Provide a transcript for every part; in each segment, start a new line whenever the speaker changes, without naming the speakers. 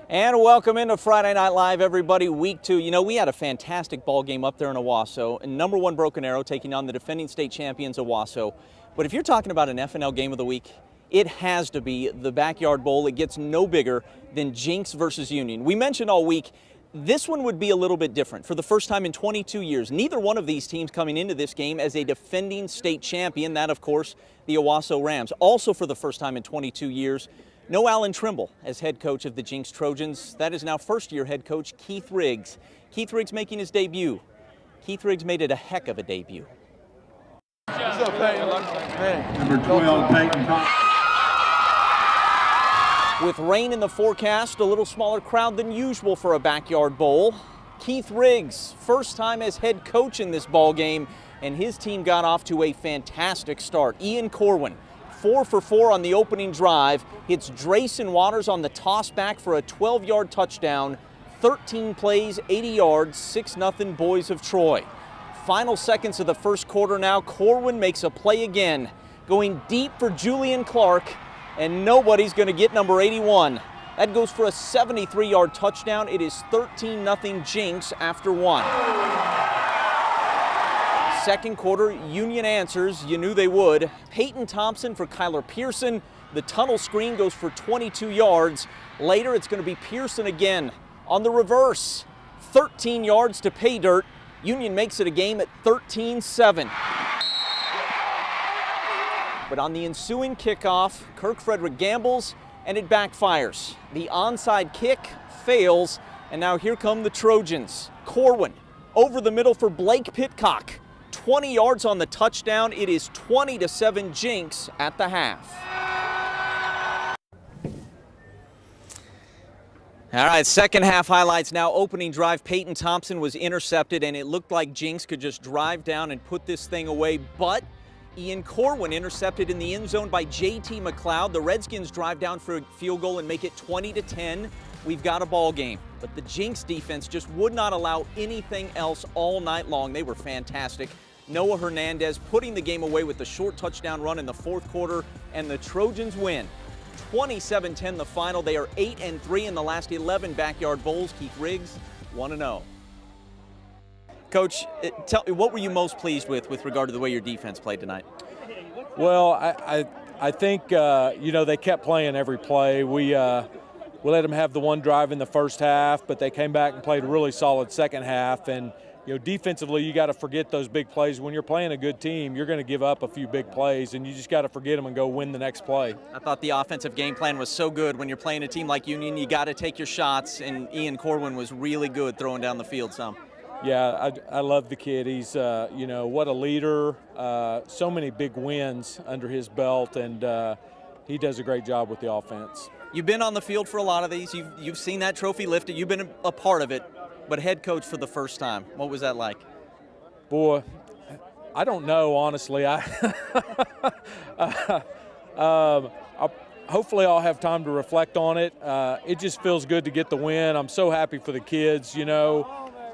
And welcome into Friday Night Live, everybody. Week 2. You know, we had a fantastic ball game up there in Owasso. And number 1 Broken Arrow taking on the defending state champions, Owasso. But if you're talking about an FNL game of the week, it has to be the Backyard Bowl. It gets no bigger than Jenks versus Union. We mentioned all week, this one would be a little bit different. For the first time in 22 years, neither one of these teams coming into this game as a defending state champion. That, of course, the Owasso Rams. Also for the first time in 22 years, no Alan Trimble as head coach of the Jenks Trojans. That is now first-year head coach Keith Riggs. Keith Riggs making his debut. Keith Riggs made it a heck of a debut.
What's up, Peyton?
Number 12, Peyton Thompson.
With rain in the forecast, a little smaller crowd than usual for a Backyard Bowl. Keith Riggs, first time as head coach in this ball game, and his team got off to a fantastic start. Ian Corwin, 4 for 4 on the opening drive, hits Drayson Waters on the toss back for a 12-yard touchdown. 13 plays, 80 yards, 6-0 Boys of Troy. Final seconds of the first quarter now. Corwin makes a play again, going deep for Julian Clark, and nobody's going to get number 81. That goes for a 73-yard touchdown. It is 13-0 Jenks after 1. Second quarter, Union answers. You knew they would. Peyton Thompson for Kyler Pearson. The tunnel screen goes for 22 yards. Later, it's going to be Pearson again on the reverse. 13 yards to pay dirt. Union makes it a game at 13-7. But on the ensuing kickoff, Kirk Frederick gambles, and it backfires. The onside kick fails, and now here come the Trojans. Corwin over the middle for Blake Pitcock. 20 yards on the touchdown. It is 20-7 Jenks at the half. All right, second half highlights now. Opening drive, Peyton Thompson was intercepted, and it looked like Jenks could just drive down and put this thing away, but Ian Corwin intercepted in the end zone by J.T. McLeod. The Redskins drive down for a field goal and make it 20-10. We've got a ball game. But the Jenks defense just would not allow anything else all night long. They were fantastic. Noah Hernandez putting the game away with the short touchdown run in the fourth quarter, and the Trojans win. 27-10 the final. They are 8-3 in the last 11 Backyard Bowls. Keith Riggs, 1-0. Coach, tell me, what were you most pleased with regard to the way your defense played tonight?
Well, I think, you know, they kept playing every play. We let them have the one drive in the first half, but they came back and played a really solid second half. And, you know, defensively, you got to forget those big plays. When you're playing a good team, you're going to give up a few big plays, and you just got to forget them and go win the next play.
I thought the offensive game plan was so good. When you're playing a team like Union, you got to take your shots, and Ian Corwin was really good throwing down the field some.
Yeah, I love the kid. He's, you know, what a leader. So many big wins under his belt, and he does a great job with the offense.
You've been on the field for a lot of these. You've seen that trophy lifted. You've been a part of it, but head coach for the first time. What was that like?
Boy, I don't know, honestly. Hopefully I'll have time to reflect on it. It just feels good to get the win. I'm so happy for the kids, you know.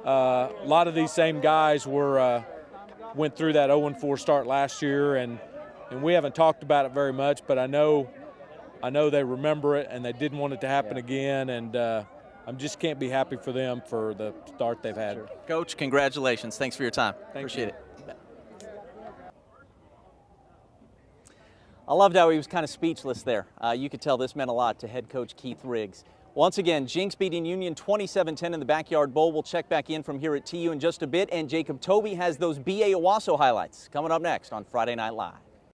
A lot of these same guys went through that 0-4 start last year, and we haven't talked about it very much, but I know they remember it, and they didn't want it to happen again, and I just can't be happy for them for the start they've had.
Sure. Coach, congratulations. Thanks for your time. Appreciate it. I loved how he was kind of speechless there. You could tell this meant a lot to head coach Keith Riggs. Once again, Jenks beating Union 27-10 in the Backyard Bowl. We'll check back in from here at TU in just a bit, and Jacob Toby has those BA Owasso highlights coming up next on Friday Night Live.